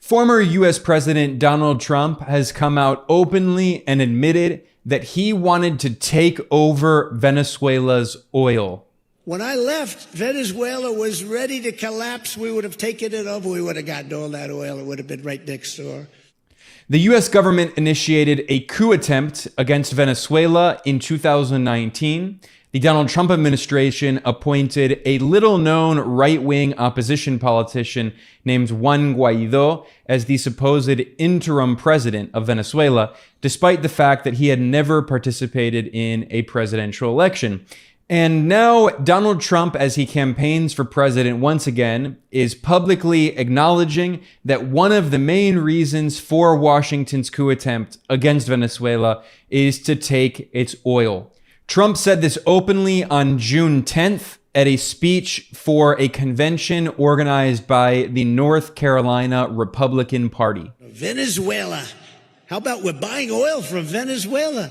Former US President Donald Trump has come out openly and admitted that he wanted to take over Venezuela's oil. When I left, Venezuela was ready to collapse. We would have taken it over. We would have gotten all that oil. It would have been right next door. The US government initiated a coup attempt against Venezuela in 2019. The Donald Trump administration appointed a little-known right-wing opposition politician named Juan Guaido as the supposed interim president of Venezuela, despite the fact that he had never participated in a presidential election. And now Donald Trump, as he campaigns for president once again, is publicly acknowledging that one of the main reasons for Washington's coup attempt against Venezuela is to take its oil. Trump said this openly on June 10th at a speech for a convention organized by the North Carolina Republican Party. Venezuela. How about we're buying oil from Venezuela?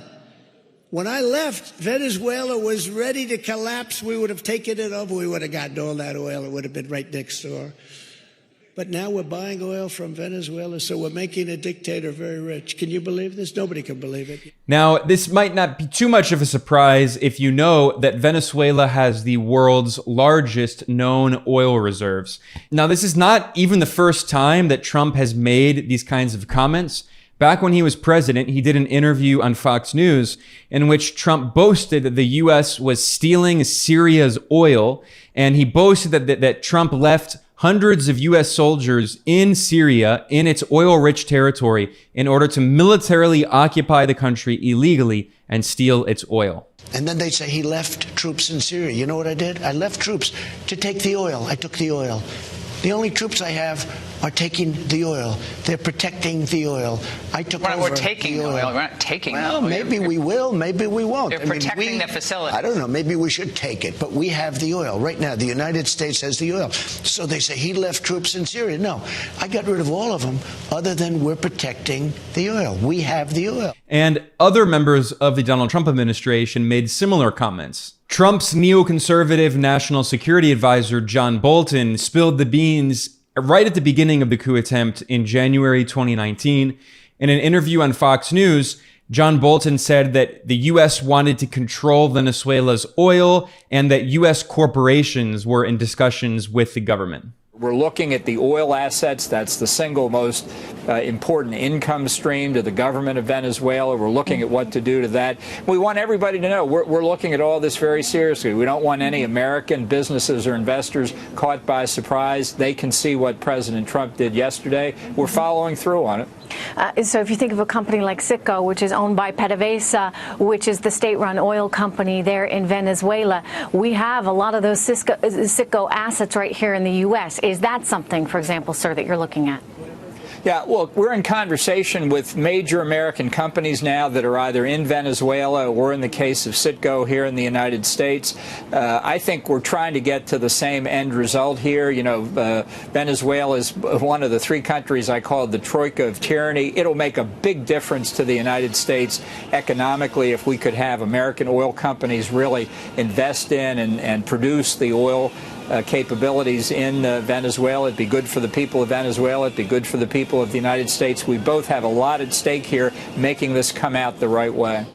When I left, Venezuela was ready to collapse. We would have taken it over. We would have gotten all that oil. It would have been right next door. But now we're buying oil from Venezuela, so we're making a dictator very rich. Can you believe this? Nobody can believe it. Now, this might not be too much of a surprise if you know that Venezuela has the world's largest known oil reserves. Now, this is not even the first time that Trump has made these kinds of comments. Back when he was president, he did an interview on Fox News in which Trump boasted that the U.S. was stealing Syria's oil, and he boasted that Trump left hundreds of U.S. soldiers in Syria, in its oil-rich territory, in order to militarily occupy the country illegally and steal its oil. And then they say he left troops in Syria. You know what I did? I left troops to take the oil. I took the oil. The only troops I have are taking the oil. They're protecting the oil. I took over. We're taking the oil. We're not taking the oil. Well, maybe we will. Maybe we won't. They're protecting the facility. I don't know. Maybe we should take it. But we have the oil. Right now, the United States has the oil. So they say he left troops in Syria. No, I got rid of all of them other than we're protecting the oil. We have the oil. And other members of the Donald Trump administration made similar comments. Trump's neoconservative national security advisor, John Bolton, spilled the beans right at the beginning of the coup attempt in January 2019. In an interview on Fox News, John Bolton said that the U.S. wanted to control Venezuela's oil and that U.S. corporations were in discussions with the government. We're looking at the oil assets. That's the single most important income stream to the government of Venezuela. We're looking at what to do to that. We want everybody to know we're looking at all this very seriously. We don't want any American businesses or investors caught by surprise. They can see what President Trump did yesterday. We're following through on it. So if you think of a company like Citgo, which is owned by PDVSA, which is the state-run oil company there in Venezuela, we have a lot of those Citgo assets right here in the U.S. Is that something, for example, sir, that you're looking at? Yeah, well, we're in conversation with major American companies now that are either in Venezuela or, in the case of Citgo, here in the United States. I think we're trying to get to the same end result here. You know, Venezuela is one of the three countries I call the troika of tyranny. It'll make a big difference to the United States economically if we could have American oil companies really invest in and produce the oil capabilities in Venezuela. It'd be good for the people of Venezuela. It'd be good for the people of the United States. We both have a lot at stake here, making this come out the right way.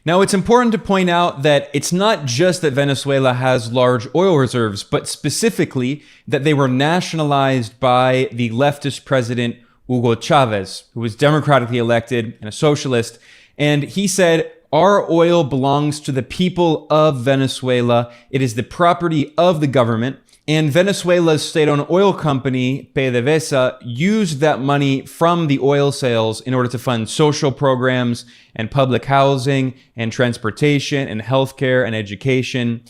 Now, it's important to point out that it's not just that Venezuela has large oil reserves, but specifically that they were nationalized by the leftist president Hugo Chavez, who was democratically elected and a socialist. And he said, "Our oil belongs to the people of Venezuela. It is the property of the government." And Venezuela's state-owned oil company, PDVSA, used that money from the oil sales in order to fund social programs and public housing and transportation and healthcare and education.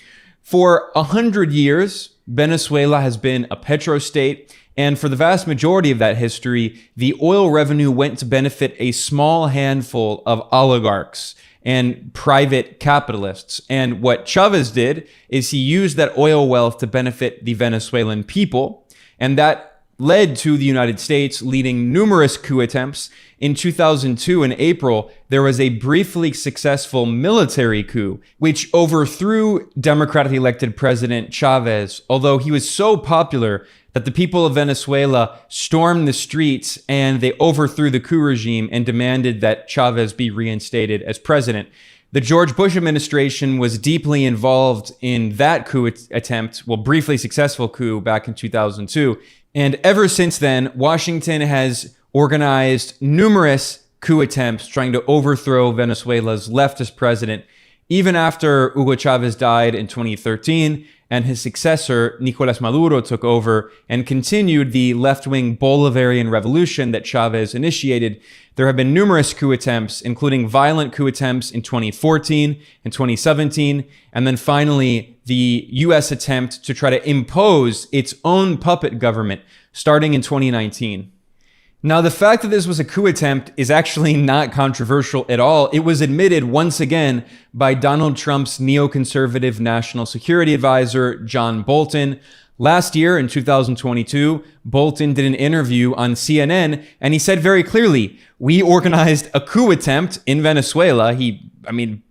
For 100 years, Venezuela has been a petrostate. And for the vast majority of that history, the oil revenue went to benefit a small handful of oligarchs and private capitalists. And what Chavez did is he used that oil wealth to benefit the Venezuelan people. And that led to the United States leading numerous coup attempts. In 2002, in April, there was a briefly successful military coup, which overthrew democratically elected President Chavez, although he was so popular that the people of Venezuela stormed the streets and they overthrew the coup regime and demanded that Chavez be reinstated as president. The George Bush administration was deeply involved in that coup attempt, well, briefly successful coup back in 2002. And ever since then, Washington has organized numerous coup attempts trying to overthrow Venezuela's leftist president, even after Hugo Chavez died in 2013 and his successor, Nicolas Maduro, took over and continued the left-wing Bolivarian revolution that Chavez initiated. There have been numerous coup attempts, including violent coup attempts in 2014 and 2017, and then finally the U.S. attempt to try to impose its own puppet government starting in 2019. Now, the fact that this was a coup attempt is actually not controversial at all. It was admitted once again by Donald Trump's neoconservative national security advisor, John Bolton. Last year, in 2022, Bolton did an interview on CNN, and he said very clearly, we organized a coup attempt in Venezuela. He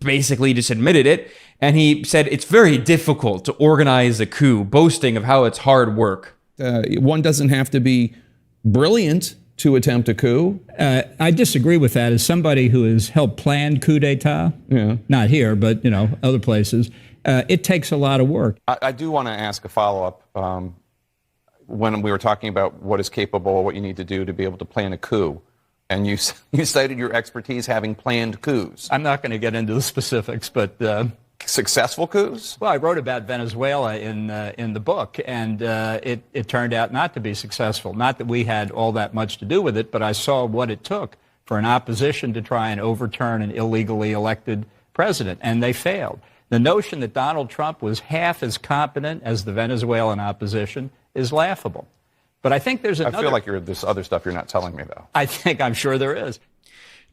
basically just admitted it. And he said it's very difficult to organize a coup, boasting of how it's hard work. One doesn't have to be brilliant to attempt a coup. I disagree with that. As somebody who has helped plan coup d'etat, not here, but other places, it takes a lot of work. I do want to ask a follow-up. When we were talking about what is capable, what you need to do to be able to plan a coup, and you cited your expertise having planned coups. I'm not going to get into the specifics, but successful coups? Well, I wrote about Venezuela in the book, and it turned out not to be successful. Not that we had all that much to do with it, but I saw what it took for an opposition to try and overturn an illegally elected president, and they failed. The notion that Donald Trump was half as competent as the Venezuelan opposition is laughable. But I think there's another... I feel like there's other stuff you're not telling me, though. I'm sure there is.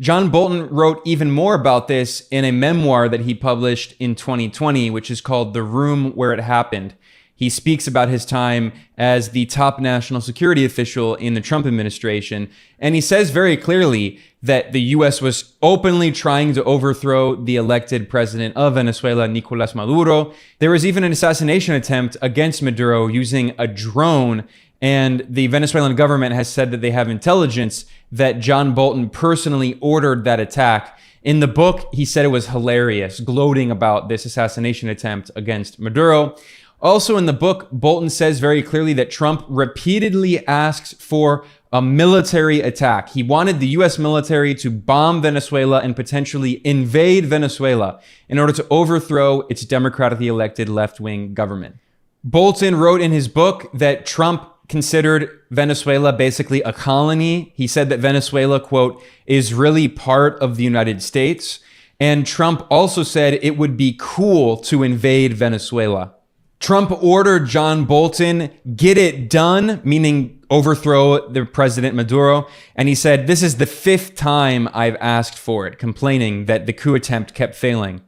John Bolton wrote even more about this in a memoir that he published in 2020, which is called The Room Where It Happened. He speaks about his time as the top national security official in the Trump administration. And he says very clearly that the U.S. was openly trying to overthrow the elected president of Venezuela, Nicolas Maduro. There was even an assassination attempt against Maduro using a drone. And the Venezuelan government has said that they have intelligence that John Bolton personally ordered that attack. In the book, he said it was hilarious, gloating about this assassination attempt against Maduro. Also in the book, Bolton says very clearly that Trump repeatedly asks for a military attack. He wanted the U.S. military to bomb Venezuela and potentially invade Venezuela in order to overthrow its democratically elected left-wing government. Bolton wrote in his book that Trump considered Venezuela basically a colony. He said that Venezuela, quote, is really part of the United States. And Trump also said it would be cool to invade Venezuela. Trump ordered John Bolton, get it done, meaning overthrow the president Maduro. And he said, this is the 5th time I've asked for it, complaining that the coup attempt kept failing.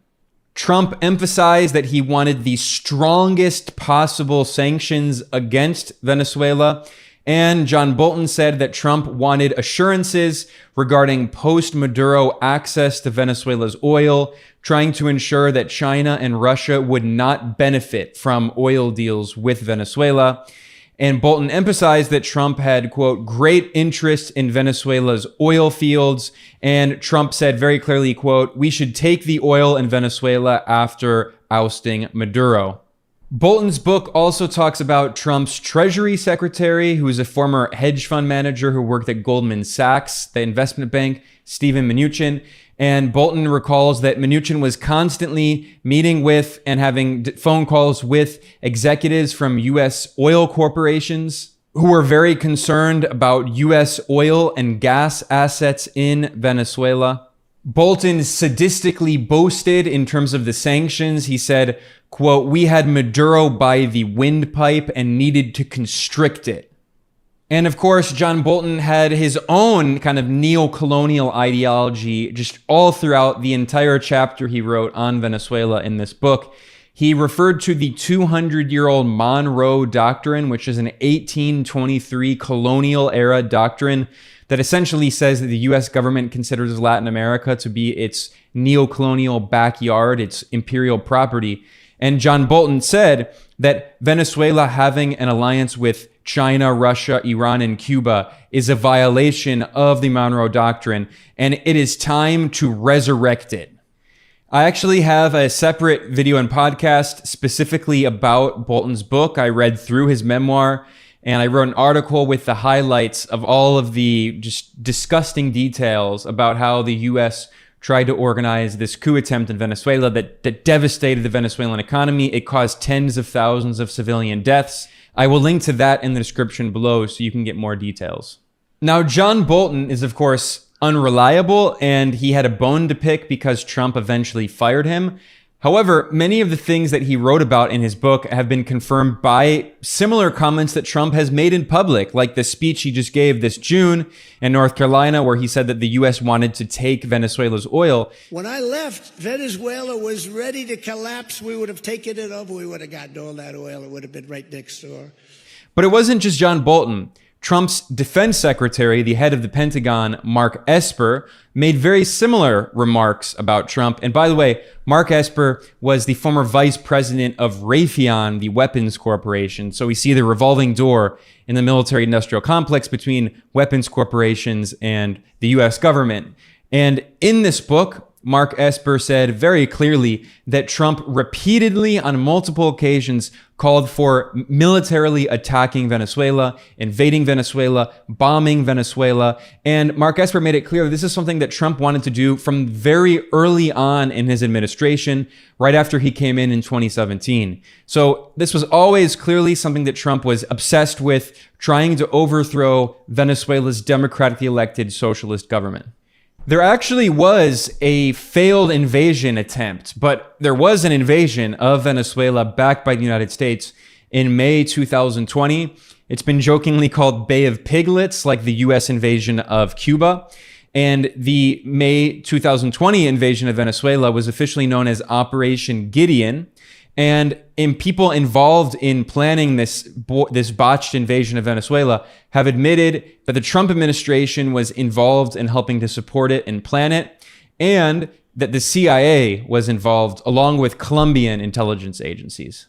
Trump emphasized that he wanted the strongest possible sanctions against Venezuela. And John Bolton said that Trump wanted assurances regarding post-Maduro access to Venezuela's oil, trying to ensure that China and Russia would not benefit from oil deals with Venezuela. And Bolton emphasized that Trump had, quote, great interest in Venezuela's oil fields. And Trump said very clearly, quote, we should take the oil in Venezuela after ousting Maduro. Bolton's book also talks about Trump's Treasury Secretary, who is a former hedge fund manager who worked at Goldman Sachs, the investment bank, Steven Mnuchin. And Bolton recalls that Mnuchin was constantly meeting with and having phone calls with executives from U.S. oil corporations who were very concerned about U.S. oil and gas assets in Venezuela. Bolton sadistically boasted in terms of the sanctions. He said, quote, we had Maduro by the windpipe and needed to constrict it. And of course, John Bolton had his own kind of neo-colonial ideology just all throughout the entire chapter he wrote on Venezuela in this book. He referred to the 200-year-old Monroe Doctrine, which is an 1823 colonial era doctrine that essentially says that the U.S. government considers Latin America to be its neo-colonial backyard, its imperial property. And John Bolton said that Venezuela having an alliance with China, Russia, Iran, and Cuba is a violation of the Monroe Doctrine, and it is time to resurrect it. I actually have a separate video and podcast specifically about Bolton's book. I read through his memoir, and I wrote an article with the highlights of all of the just disgusting details about how the U.S. tried to organize this coup attempt in Venezuela that devastated the Venezuelan economy. It caused tens of thousands of civilian deaths. I will link to that in the description below so you can get more details. Now, John Bolton is, of course, unreliable, and he had a bone to pick because Trump eventually fired him. However, many of the things that he wrote about in his book have been confirmed by similar comments that Trump has made in public, like the speech he just gave this June in North Carolina, where he said that the U.S. wanted to take Venezuela's oil. When I left, Venezuela was ready to collapse. We would have taken it over. We would have gotten all that oil. It would have been right next door. But it wasn't just John Bolton. Trump's defense secretary, the head of the Pentagon, Mark Esper, made very similar remarks about Trump. And by the way, Mark Esper was the former vice president of Raytheon, the weapons corporation. So we see the revolving door in the military-industrial complex between weapons corporations and the U.S. government. And in this book, Mark Esper said very clearly that Trump repeatedly on multiple occasions called for militarily attacking Venezuela, invading Venezuela, bombing Venezuela. And Mark Esper made it clear that this is something that Trump wanted to do from very early on in his administration, right after he came in 2017. So this was always clearly something that Trump was obsessed with, trying to overthrow Venezuela's democratically elected socialist government. There actually was a failed invasion attempt, but there was an invasion of Venezuela backed by the United States in May 2020. It's been jokingly called Bay of Piglets, like the U.S. invasion of Cuba. And the May 2020 invasion of Venezuela was officially known as Operation Gideon. And people involved in planning this botched invasion of Venezuela have admitted that the Trump administration was involved in helping to support it and plan it, and that the CIA was involved along with Colombian intelligence agencies.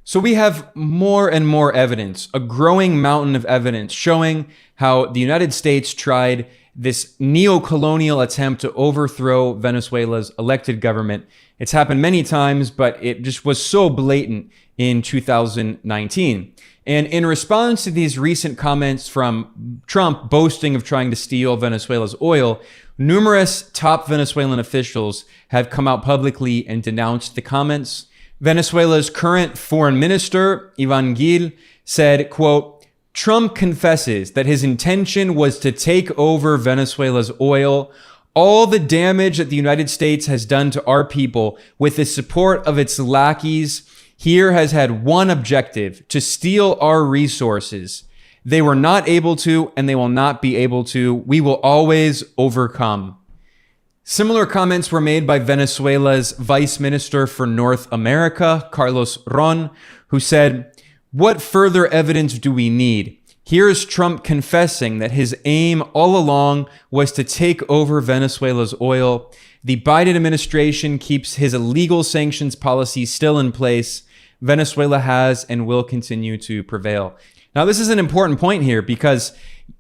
So we have more and more evidence, a growing mountain of evidence showing how the United States tried this neo-colonial attempt to overthrow Venezuela's elected government. It's happened many times, but it just was so blatant in 2019. And in response to these recent comments from Trump boasting of trying to steal Venezuela's oil, numerous top Venezuelan officials have come out publicly and denounced the comments. Venezuela's current foreign minister, Iván Gil, said, quote, "Trump confesses that his intention was to take over Venezuela's oil. All the damage that the United States has done to our people with the support of its lackeys here has had one objective: to steal our resources. They were not able to, and they will not be able to. We will always overcome." Similar comments were made by Venezuela's Vice Minister for North America, Carlos Ron, who said, "What further evidence do we need? Here's Trump confessing that his aim all along was to take over Venezuela's oil. The Biden administration keeps his illegal sanctions policy still in place. Venezuela has and will continue to prevail." Now, this is an important point here because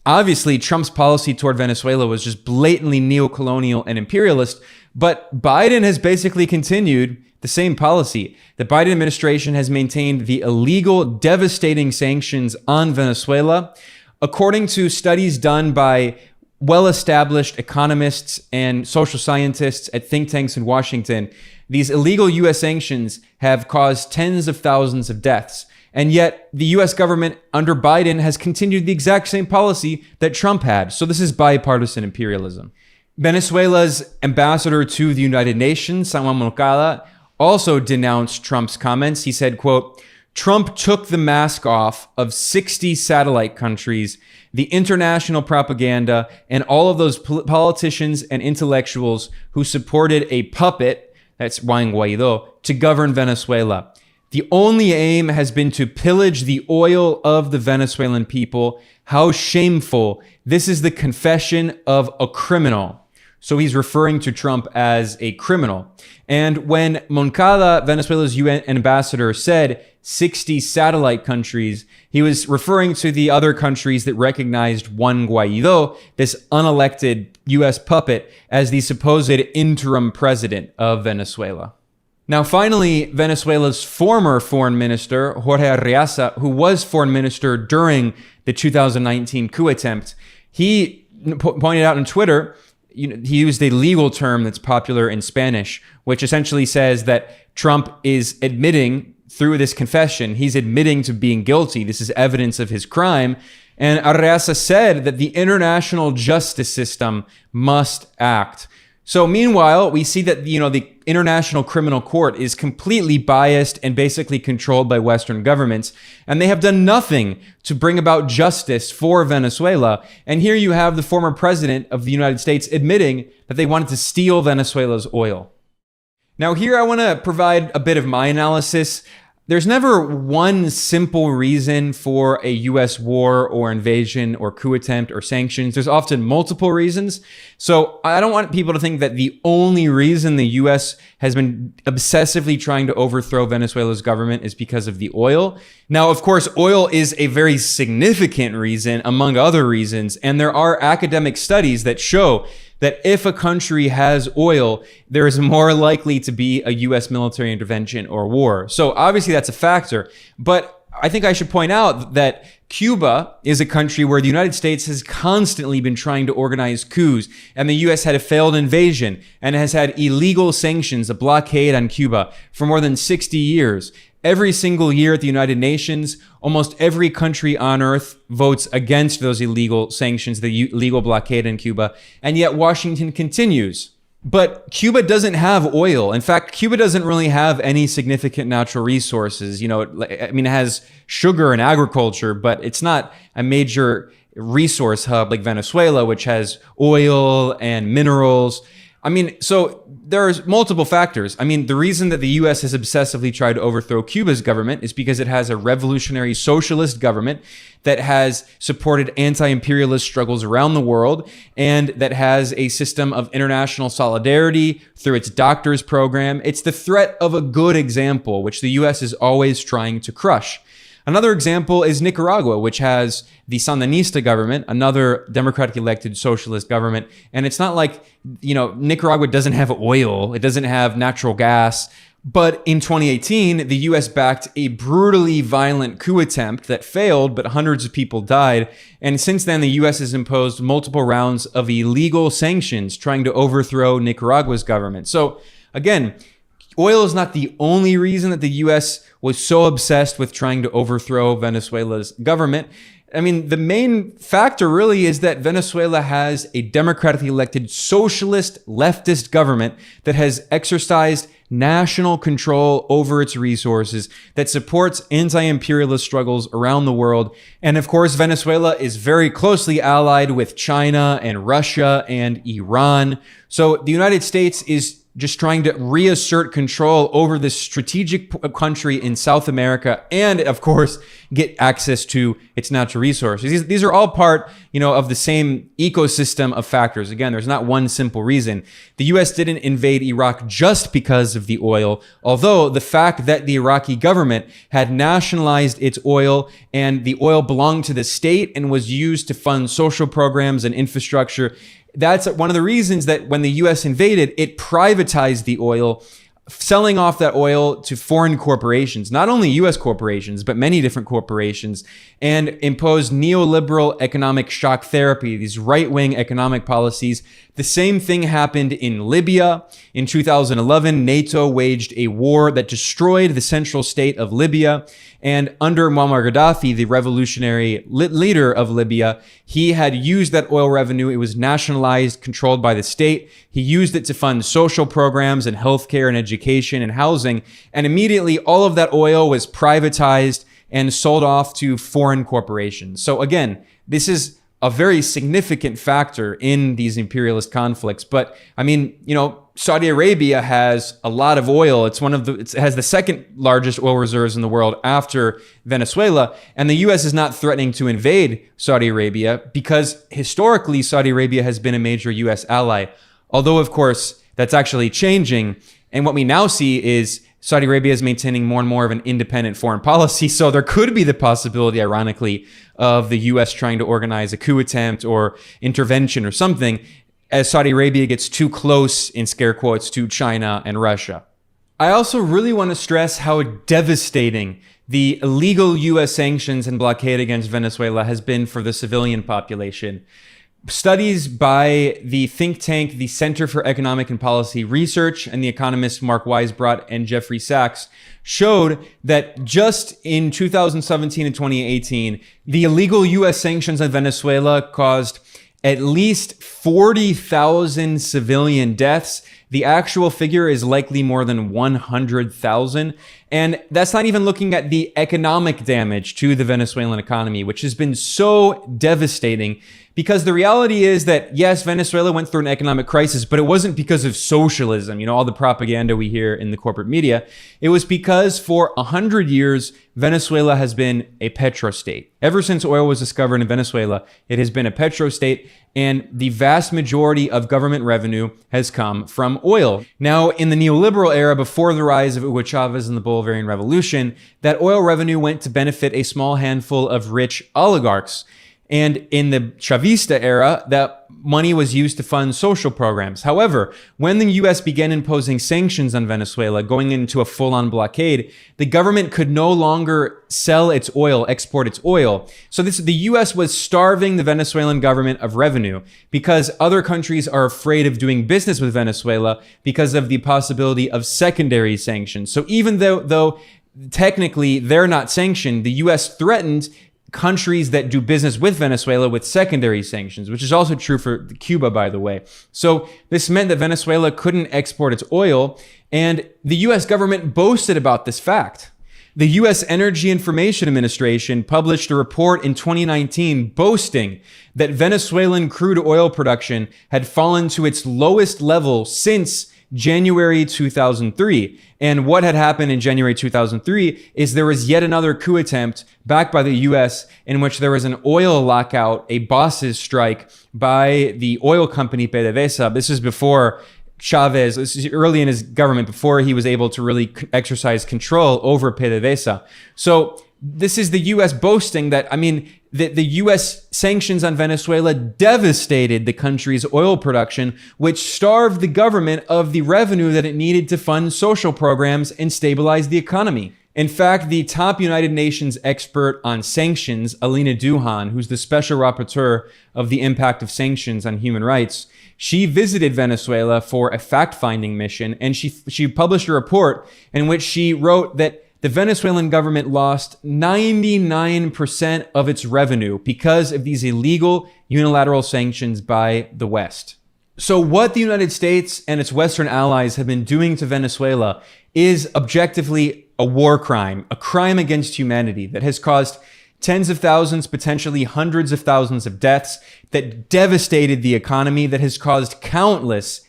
obviously Trump's policy toward Venezuela was just blatantly neo-colonial and imperialist, but Biden has basically continued the same policy. The Biden administration has maintained the illegal, devastating sanctions on Venezuela. According to studies done by well-established economists and social scientists at think tanks in Washington, these illegal U.S. sanctions have caused tens of thousands of deaths. And yet the U.S. government under Biden has continued the exact same policy that Trump had. So this is bipartisan imperialism. Venezuela's ambassador to the United Nations, Samuel Moncada, also denounced Trump's comments. He said, quote, "Trump took the mask off of 60 satellite countries, the international propaganda, and all of those politicians and intellectuals who supported a puppet," that's Juan Guaido, "to govern Venezuela. The only aim has been to pillage the oil of the Venezuelan people. How shameful. This is the confession of a criminal." So he's referring to Trump as a criminal. And when Moncada, Venezuela's UN ambassador, said 60 satellite countries, he was referring to the other countries that recognized Juan Guaido, this unelected US puppet, as the supposed interim president of Venezuela. Now, finally, Venezuela's former foreign minister, Jorge Arreaza, who was foreign minister during the 2019 coup attempt, he pointed out on Twitter, he used a legal term that's popular in Spanish, which essentially says that Trump is admitting through this confession, he's admitting to being guilty. This is evidence of his crime. And Arreaza said that the international justice system must act. So meanwhile, we see that, the International Criminal Court is completely biased and basically controlled by Western governments, and they have done nothing to bring about justice for Venezuela. And here you have the former president of the United States admitting that they wanted to steal Venezuela's oil. Now here I want to provide a bit of my analysis. There's never one simple reason for a US war or invasion or coup attempt or sanctions. There's often multiple reasons. So I don't want people to think that the only reason the US has been obsessively trying to overthrow Venezuela's government is because of the oil. Now, of course, oil is a very significant reason among other reasons. And there are academic studies that show that if a country has oil, there is more likely to be a US military intervention or war. So obviously that's a factor. But I think I should point out that Cuba is a country where the United States has constantly been trying to organize coups, and the US had a failed invasion and has had illegal sanctions, a blockade on Cuba for more than 60 years. Every single year at the United Nations, almost every country on earth votes against those illegal sanctions, the illegal blockade in Cuba, and yet Washington continues. But Cuba doesn't have oil. In fact, Cuba doesn't really have any significant natural resources. It has sugar and agriculture, but it's not a major resource hub like Venezuela, which has oil and minerals. So there's multiple factors. The reason that the US has obsessively tried to overthrow Cuba's government is because it has a revolutionary socialist government that has supported anti-imperialist struggles around the world and that has a system of international solidarity through its doctors program. It's the threat of a good example, which the US is always trying to crush. Another example is Nicaragua, which has the Sandinista government, another democratically elected socialist government. And it's not like, Nicaragua doesn't have oil, it doesn't have natural gas. But in 2018, the US backed a brutally violent coup attempt that failed, but hundreds of people died. And since then, the US has imposed multiple rounds of illegal sanctions trying to overthrow Nicaragua's government. So again, oil is not the only reason that the US was so obsessed with trying to overthrow Venezuela's government. The main factor really is that Venezuela has a democratically elected socialist leftist government that has exercised national control over its resources, that supports anti-imperialist struggles around the world. And of course, Venezuela is very closely allied with China and Russia and Iran. So the United States is just trying to reassert control over this strategic country in South America and, of course, get access to its natural resources. These are all part, of the same ecosystem of factors. Again, there's not one simple reason. The U.S. didn't invade Iraq just because of the oil, although the fact that the Iraqi government had nationalized its oil and the oil belonged to the state and was used to fund social programs and infrastructure, that's one of the reasons that when the U.S. invaded, it privatized the oil, selling off that oil to foreign corporations, not only U.S. corporations, but many different corporations, and imposed neoliberal economic shock therapy, these right-wing economic policies. The same thing happened in Libya. In 2011, NATO waged a war that destroyed the central state of Libya. And under Muammar Gaddafi, the revolutionary leader of Libya, he had used that oil revenue. It was nationalized, controlled by the state. He used it to fund social programs and healthcare and education and housing. And immediately, all of that oil was privatized and sold off to foreign corporations. So again, this is a very significant factor in these imperialist conflicts. But Saudi Arabia has a lot of oil. It has the second largest oil reserves in the world after Venezuela. And the US is not threatening to invade Saudi Arabia because historically Saudi Arabia has been a major US ally. Although, of course, that's actually changing. And what we now see is Saudi Arabia is maintaining more and more of an independent foreign policy. So there could be the possibility, ironically, of the U.S. trying to organize a coup attempt or intervention or something as Saudi Arabia gets too close, in scare quotes, to China and Russia. I also really want to stress how devastating the illegal U.S. sanctions and blockade against Venezuela has been for the civilian population. Studies by the think tank, the Center for Economic and Policy Research, and the economists Mark Weisbrot and Jeffrey Sachs showed that just in 2017 and 2018, the illegal U.S. sanctions on Venezuela caused at least 40,000 civilian deaths. The actual figure is likely more than 100,000. And that's not even looking at the economic damage to the Venezuelan economy, which has been so devastating. Because the reality is that, yes, Venezuela went through an economic crisis, but it wasn't because of socialism, all the propaganda we hear in the corporate media. It was because for 100 years, Venezuela has been a petrostate. Ever since oil was discovered in Venezuela, it has been a petrostate, and the vast majority of government revenue has come from oil. Now, in the neoliberal era, before the rise of Hugo Chavez and the Bolivarian Revolution, that oil revenue went to benefit a small handful of rich oligarchs. And in the Chavista era, that money was used to fund social programs. However, when the U.S. began imposing sanctions on Venezuela, going into a full-on blockade, the government could no longer sell its oil, export its oil. So the U.S. was starving the Venezuelan government of revenue because other countries are afraid of doing business with Venezuela because of the possibility of secondary sanctions. So even though technically they're not sanctioned, the U.S. threatened countries that do business with Venezuela with secondary sanctions, which is also true for Cuba, by the way. So this meant that Venezuela couldn't export its oil, and the U.S. government boasted about this fact. The U.S. Energy Information Administration published a report in 2019 boasting that Venezuelan crude oil production had fallen to its lowest level since January 2003. And what had happened in January 2003 is there was yet another coup attempt backed by the US in which there was an oil lockout, a bosses strike by the oil company PDVSA. This is before Chavez, this is early in his government, before he was able to really exercise control over PDVSA. So this is the U.S. boasting that, the U.S. sanctions on Venezuela devastated the country's oil production, which starved the government of the revenue that it needed to fund social programs and stabilize the economy. In fact, the top United Nations expert on sanctions, Alina Duhan, who's the special rapporteur of the impact of sanctions on human rights, she visited Venezuela for a fact-finding mission, and she published a report in which she wrote that the Venezuelan government lost 99% of its revenue because of these illegal unilateral sanctions by the West. So what the United States and its Western allies have been doing to Venezuela is objectively a war crime, a crime against humanity that has caused tens of thousands, potentially hundreds of thousands of deaths, that devastated the economy, that has caused countless,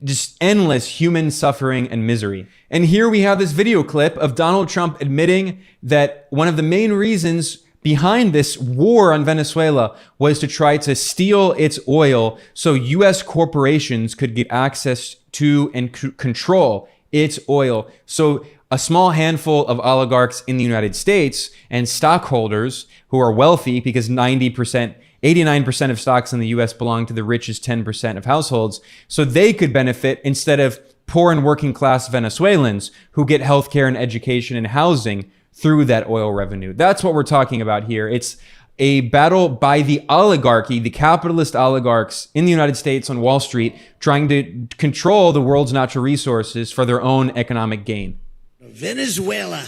just endless human suffering and misery. And here we have this video clip of Donald Trump admitting that one of the main reasons behind this war on Venezuela was to try to steal its oil so U.S. corporations could get access to and control its oil. So a small handful of oligarchs in the United States and stockholders who are wealthy, because 89% of stocks in the US belong to the richest 10% of households, so they could benefit instead of poor and working class Venezuelans who get healthcare and education and housing through that oil revenue. That's what we're talking about here. It's a battle by the oligarchy, the capitalist oligarchs in the United States on Wall Street, trying to control the world's natural resources for their own economic gain. Venezuela.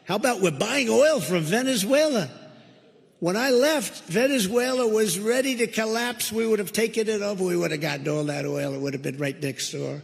How about we're buying oil from Venezuela? When I left, Venezuela was ready to collapse. We would have taken it over. We would have gotten all that oil. It would have been right next door.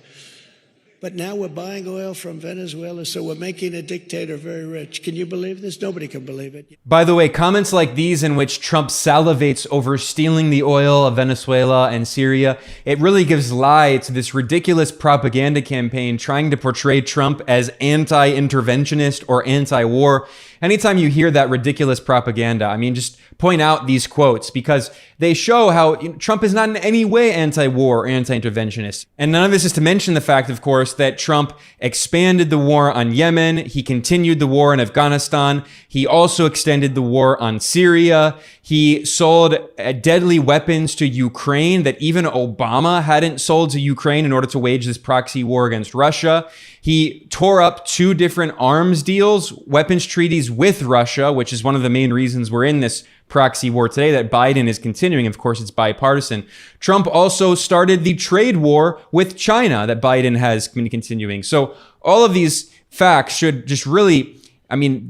But now we're buying oil from Venezuela, so we're making a dictator very rich. Can you believe this? Nobody can believe it. By the way, comments like these in which Trump salivates over stealing the oil of Venezuela and Syria, it really gives lie to this ridiculous propaganda campaign trying to portray Trump as anti-interventionist or anti-war. anytime you hear that ridiculous propaganda, I mean, just point out these quotes because they show how Trump is not in any way anti-war or anti-interventionist. And none of this is to mention the fact, of course, that Trump expanded the war on Yemen. He continued the war in Afghanistan. He also extended the war on Syria. He sold deadly weapons to Ukraine that even Obama hadn't sold to Ukraine in order to wage this proxy war against Russia. He tore up 2 different arms deals, weapons treaties with Russia, which is one of the main reasons we're in this proxy war today that Biden is continuing. Of course, it's bipartisan. Trump also started the trade war with China that Biden has been continuing. So all of these facts should just really,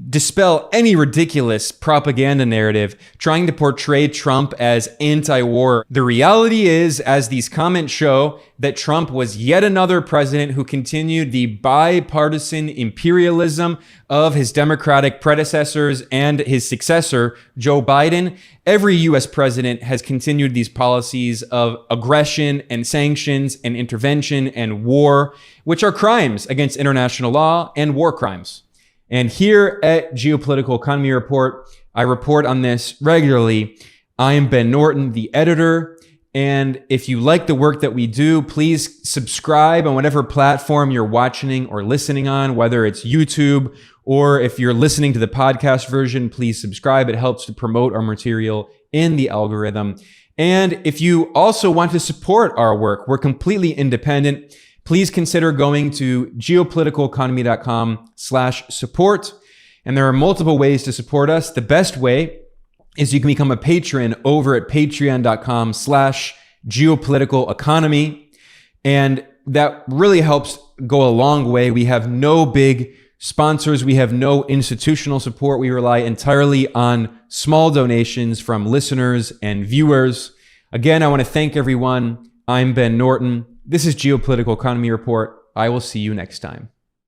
dispel any ridiculous propaganda narrative trying to portray Trump as anti-war. The reality is, as these comments show, that Trump was yet another president who continued the bipartisan imperialism of his Democratic predecessors and his successor, Joe Biden. Every U.S. president has continued these policies of aggression and sanctions and intervention and war, which are crimes against international law and war crimes. And here at Geopolitical Economy Report, I report on this regularly. I am Ben Norton, the editor. And if you like the work that we do, please subscribe on whatever platform you're watching or listening on, whether it's YouTube or if you're listening to the podcast version, please subscribe. It helps to promote our material in the algorithm. And if you also want to support our work, we're completely independent. Please consider going to geopoliticaleconomy.com/support. And there are multiple ways to support us. The best way is you can become a patron over at patreon.com/geopoliticaleconomy. And that really helps go a long way. We have no big sponsors. We have no institutional support. We rely entirely on small donations from listeners and viewers. Again, I want to thank everyone. I'm Ben Norton. This is Geopolitical Economy Report. I will see you next time.